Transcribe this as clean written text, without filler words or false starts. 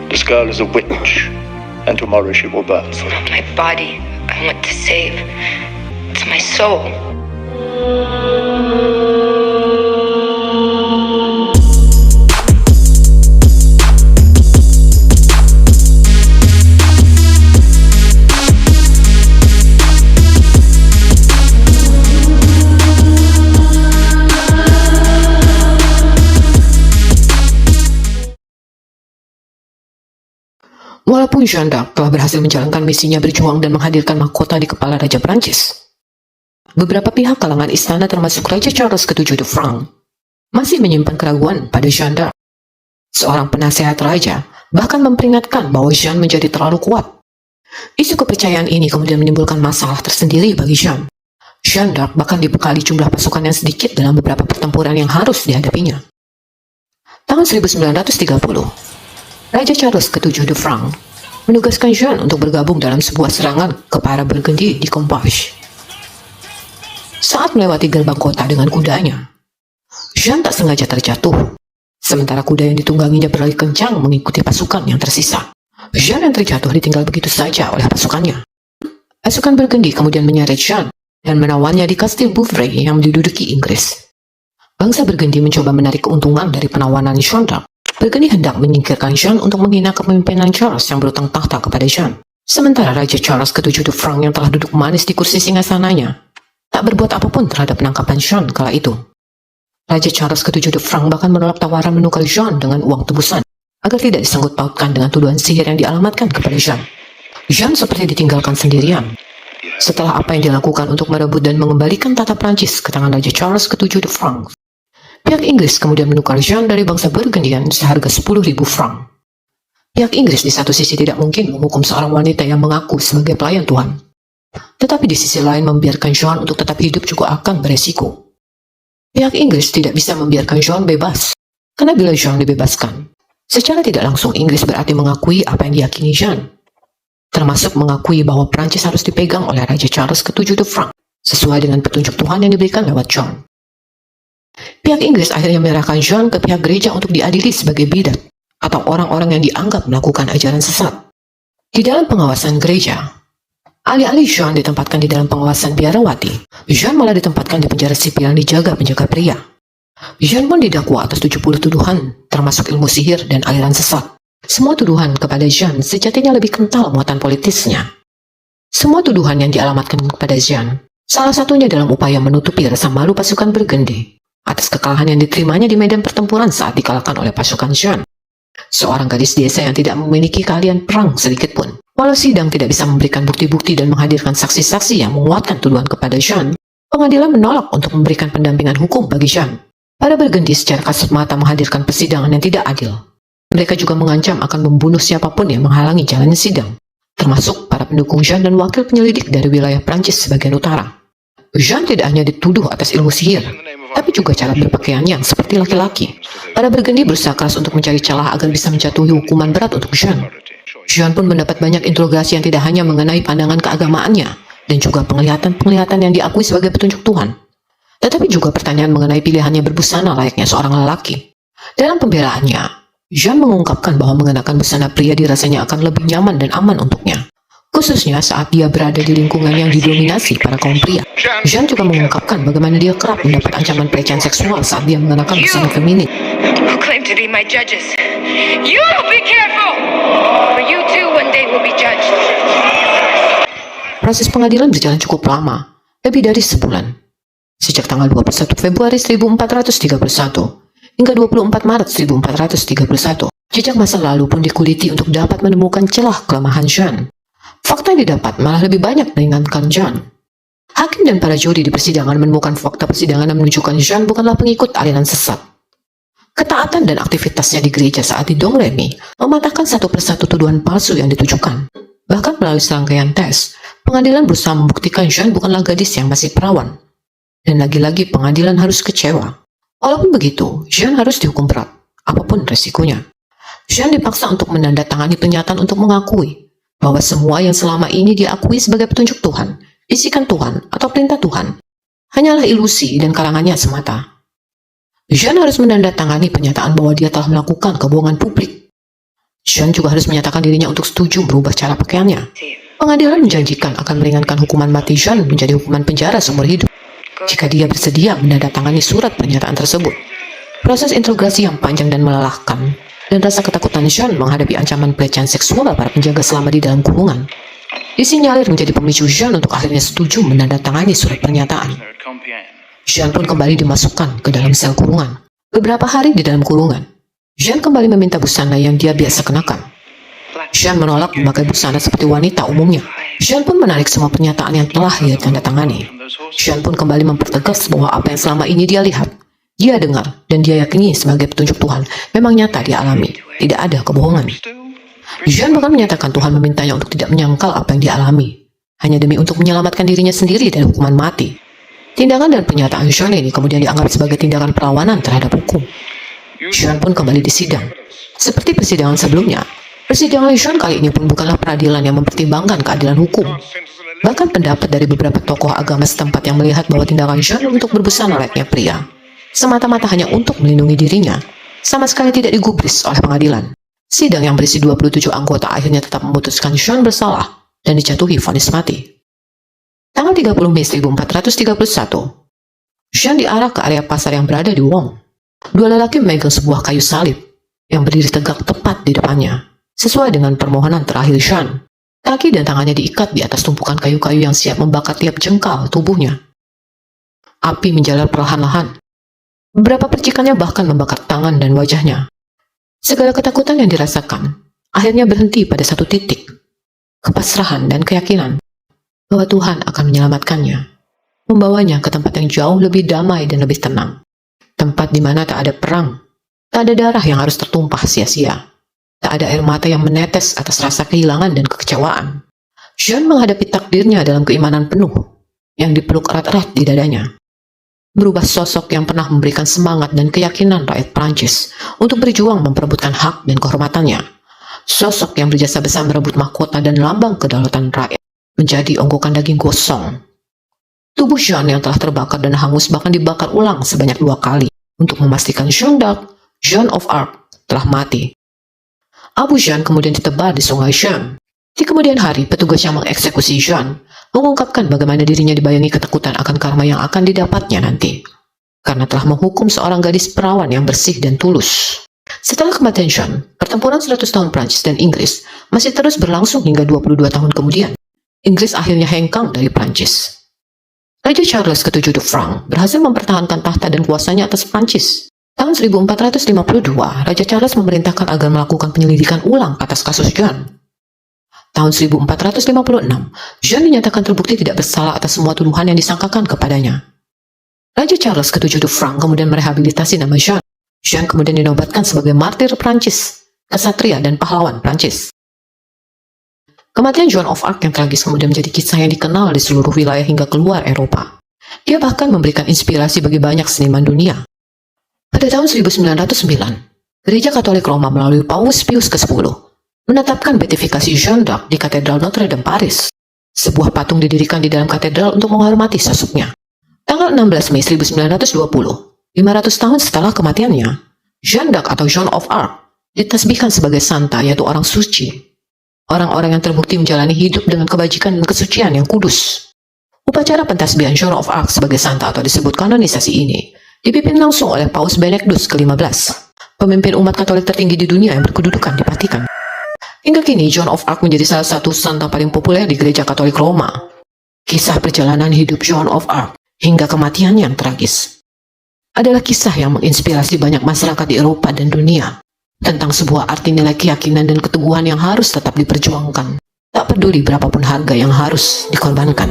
This girl is a witch, and tomorrow she will burn. It's not my body I want to save. It's my soul. Walaupun Jeanne d'Arc telah berhasil menjalankan misinya berjuang dan menghadirkan mahkota di kepala Raja Prancis, beberapa pihak kalangan istana termasuk Raja Charles ke-7 de France masih menyimpan keraguan pada Jeanne d'Arc. Seorang penasehat raja bahkan memperingatkan bahwa Jeanne menjadi terlalu kuat. Isu kepercayaan ini kemudian menimbulkan masalah tersendiri bagi Jeanne. Jeanne d'Arc bahkan dibekali jumlah pasukan yang sedikit dalam beberapa pertempuran yang harus dihadapinya. Tahun 1930, Raja Charles ke-7 de France menugaskan Jeanne untuk bergabung dalam sebuah serangan ke para Burgundy di Compiègne. Saat melewati gerbang kota dengan kudanya, Jeanne tak sengaja terjatuh, sementara kuda yang ditungganginya berlari kencang mengikuti pasukan yang tersisa. Jeanne yang terjatuh ditinggal begitu saja oleh pasukannya. Pasukan Burgundy kemudian menyeret Jeanne dan menawannya di Kastil Bouvray yang diduduki Inggris. Bangsa Burgundy mencoba menarik keuntungan dari penawanan Jeanne d'Arc. Burgundy hendak menyingkirkan Jeanne untuk menghina kepemimpinan Charles yang berutang tahta kepada Jeanne. Sementara Raja Charles ke-7 de France yang telah duduk manis di kursi singgasananya tak berbuat apapun terhadap penangkapan Jeanne kala itu. Raja Charles ke-7 de France bahkan menolak tawaran menukar Jeanne dengan uang tebusan agar tidak disangkut pautkan dengan tuduhan sihir yang dialamatkan kepada Jeanne. Jeanne seperti ditinggalkan sendirian setelah apa yang dilakukan untuk merebut dan mengembalikan tahta Prancis ke tangan Raja Charles ke-7 de France. Pihak Inggris kemudian menukar Jeanne dari bangsa Burgundian seharga 10.000 franc. Pihak Inggris di satu sisi tidak mungkin menghukum seorang wanita yang mengaku sebagai pelayan Tuhan, tetapi di sisi lain membiarkan Jeanne untuk tetap hidup juga akan beresiko. Pihak Inggris tidak bisa membiarkan Jeanne bebas, karena bila Jeanne dibebaskan, secara tidak langsung Inggris berarti mengakui apa yang diyakini Jeanne, termasuk mengakui bahwa Prancis harus dipegang oleh Raja Charles ke-7 de France, sesuai dengan petunjuk Tuhan yang diberikan lewat Jeanne. Pihak Inggris akhirnya menyerahkan Jeanne ke pihak gereja untuk diadili sebagai bidat atau orang-orang yang dianggap melakukan ajaran sesat. Di dalam pengawasan gereja, alih-alih Jeanne ditempatkan di dalam pengawasan biarawati, Jeanne malah ditempatkan di penjara sipil yang dijaga penjaga pria. Jeanne pun didakwa atas 70 tuduhan, termasuk ilmu sihir dan aliran sesat. Semua tuduhan kepada Jeanne sejatinya lebih kental muatan politisnya. Semua tuduhan yang dialamatkan kepada Jeanne, salah satunya dalam upaya menutupi rasa malu pasukan Burgundy atas kekalahan yang diterimanya di medan pertempuran saat dikalahkan oleh pasukan Jeanne, seorang gadis desa yang tidak memiliki keahlian perang sedikit pun. Walau sidang tidak bisa memberikan bukti-bukti dan menghadirkan saksi-saksi yang menguatkan tuduhan kepada Jeanne, pengadilan menolak untuk memberikan pendampingan hukum bagi Jeanne. Para Burgundy secara kasat mata menghadirkan persidangan yang tidak adil. Mereka juga mengancam akan membunuh siapapun yang menghalangi jalannya sidang, termasuk para pendukung Jeanne dan wakil penyelidik dari wilayah Prancis sebagian utara. Jeanne tidak hanya dituduh atas ilmu sihir, tapi juga cara berpakaiannya seperti laki-laki. Para Burgundy berusaha keras untuk mencari celah agar bisa menjatuhi hukuman berat untuk Jeanne. Jeanne pun mendapat banyak interogasi yang tidak hanya mengenai pandangan keagamaannya dan juga penglihatan-penglihatan yang diakui sebagai petunjuk Tuhan, tetapi juga pertanyaan mengenai pilihannya berbusana layaknya seorang lelaki. Dalam pembelaannya, Jeanne mengungkapkan bahwa mengenakan busana pria dirasanya akan lebih nyaman dan aman untuknya, khususnya saat dia berada di lingkungan yang didominasi para kaum pria. Jeanne juga mengungkapkan bagaimana dia kerap mendapat ancaman pelecehan seksual saat dia mengenakan busana feminin. Who claim to be my judges? You be careful, for you too one day will be judged. Proses pengadilan berjalan cukup lama, lebih dari sebulan. Sejak tanggal 21 Februari 1431 hingga 24 Maret 1431, jejak masa lalu pun dikuliti untuk dapat menemukan celah kelemahan Jeanne. Fakta yang didapat malah lebih banyak meringankan Jeanne. Hakim dan para juri di persidangan menemukan fakta persidangan yang menunjukkan Jeanne bukanlah pengikut aliran sesat. Ketaatan dan aktivitasnya di gereja saat di Domremy mematahkan satu persatu tuduhan palsu yang ditujukan. Bahkan melalui serangkaian tes, pengadilan berusaha membuktikan Jeanne bukanlah gadis yang masih perawan. Dan lagi-lagi pengadilan harus kecewa. Walaupun begitu, Jeanne harus dihukum berat, apapun resikonya. Jeanne dipaksa untuk menandatangani pernyataan untuk mengakui bahwa semua yang selama ini diakui sebagai petunjuk Tuhan, bisikan Tuhan, atau perintah Tuhan, hanyalah ilusi dan karangannya semata. Jeanne harus menandatangani pernyataan bahwa dia telah melakukan kebohongan publik. Jean juga harus menyatakan dirinya untuk setuju merubah cara pakaiannya. Pengadilan menjanjikan akan meringankan hukuman mati Jean menjadi hukuman penjara seumur hidup jika dia bersedia menandatangani surat pernyataan tersebut. Proses interogasi yang panjang dan melelahkan, dan rasa ketakutan Jean menghadapi ancaman pelecehan seksual para penjaga selama di dalam kurungan disinyalir menjadi pemicu Jean untuk akhirnya setuju menandatangani surat pernyataan. Jean pun kembali dimasukkan ke dalam sel kurungan. Beberapa hari di dalam kurungan, Jean kembali meminta busana yang dia biasa kenakan. Jean menolak memakai busana seperti wanita umumnya. Jean pun menarik semua pernyataan yang telah ia tandatangani. Jean pun kembali mempertegas bahwa apa yang selama ini dia lihat, dia dengar, dan dia yakini sebagai petunjuk Tuhan memang nyata dia alami. Tidak ada kebohongan. Jean bahkan menyatakan Tuhan memintanya untuk tidak menyangkal apa yang dia alami, hanya demi untuk menyelamatkan dirinya sendiri dari hukuman mati. Tindakan dan pernyataan Jean ini kemudian dianggap sebagai tindakan perlawanan terhadap hukum. Jean pun kembali disidang. Seperti persidangan sebelumnya, persidangan Jean kali ini pun bukanlah peradilan yang mempertimbangkan keadilan hukum. Bahkan pendapat dari beberapa tokoh agama setempat yang melihat bahwa tindakan Jean untuk berbusana layaknya pria, semata-mata hanya untuk melindungi dirinya, sama sekali tidak digubris oleh pengadilan. Sidang yang berisi 27 anggota akhirnya tetap memutuskan Jean bersalah dan dijatuhi vonis mati. Tanggal 30 Mei 1431, Jean diarah ke area pasar yang berada di Wong. Dua lelaki memegang sebuah kayu salib yang berdiri tegak tepat di depannya, sesuai dengan permohonan terakhir Jean. Kaki dan tangannya diikat di atas tumpukan kayu-kayu yang siap membakar tiap jengkal tubuhnya. Api menjalar perlahan-lahan. Beberapa percikannya bahkan membakar tangan dan wajahnya. Segala ketakutan yang dirasakan akhirnya berhenti pada satu titik. Kepasrahan dan keyakinan bahwa Tuhan akan menyelamatkannya, membawanya ke tempat yang jauh lebih damai dan lebih tenang. Tempat di mana tak ada perang, tak ada darah yang harus tertumpah sia-sia, tak ada air mata yang menetes atas rasa kehilangan dan kekecewaan. Jean menghadapi takdirnya dalam keimanan penuh yang dipeluk erat-erat di dadanya. Berubah sosok yang pernah memberikan semangat dan keyakinan rakyat Prancis untuk berjuang memperebutkan hak dan kehormatannya. Sosok yang berjasa besar merebut mahkota dan lambang kedaulatan rakyat menjadi onggokan daging gosong. Tubuh Jean yang telah terbakar dan hangus bahkan dibakar ulang sebanyak 2 kali untuk memastikan Jeanne d'Arc, Joan of Arc, telah mati. Abu Jean kemudian ditebar di sungai Seine. Di kemudian hari, petugas yang mengeksekusi Jean mengungkapkan bagaimana dirinya dibayangi ketakutan akan karma yang akan didapatnya nanti, karena telah menghukum seorang gadis perawan yang bersih dan tulus. Setelah kematian Jean, pertempuran 100 tahun Prancis dan Inggris masih terus berlangsung hingga 22 tahun kemudian. Inggris akhirnya hengkang dari Prancis. Raja Charles ke-7 de France berhasil mempertahankan tahta dan kuasanya atas Prancis. Tahun 1452, Raja Charles memerintahkan agar melakukan penyelidikan ulang atas kasus Jean. Tahun 1456, Jean dinyatakan terbukti tidak bersalah atas semua tuduhan yang disangkakan kepadanya. Raja Charles ke-7 de France kemudian merehabilitasi nama Jean. Jean kemudian dinobatkan sebagai martir Prancis, kesatria dan pahlawan Prancis. Kematian Joan of Arc yang tragis kemudian menjadi kisah yang dikenal di seluruh wilayah hingga keluar Eropa. Dia bahkan memberikan inspirasi bagi banyak seniman dunia. Pada tahun 1909, Gereja Katolik Roma melalui Paus Pius ke-10 menetapkan beatifikasi Jeanne d'Arc di Katedral Notre Dame Paris. Sebuah patung didirikan di dalam katedral untuk menghormati sosoknya. Tanggal 16 Mei 1920, 500 tahun setelah kematiannya, Jeanne d'Arc atau Joan of Arc ditasbihkan sebagai santa, yaitu orang suci. Orang-orang yang terbukti menjalani hidup dengan kebajikan dan kesucian yang kudus. Upacara pentasbihan Joan of Arc sebagai santa atau disebut kanonisasi ini dipimpin langsung oleh Paus Benedictus ke-15, pemimpin umat Katolik tertinggi di dunia yang berkedudukan di Vatikan. Hingga kini, Joan of Arc menjadi salah satu santa paling populer di Gereja Katolik Roma. Kisah perjalanan hidup Joan of Arc hingga kematian yang tragis adalah kisah yang menginspirasi banyak masyarakat di Eropa dan dunia tentang sebuah arti nilai keyakinan dan keteguhan yang harus tetap diperjuangkan, tak peduli berapapun harga yang harus dikorbankan.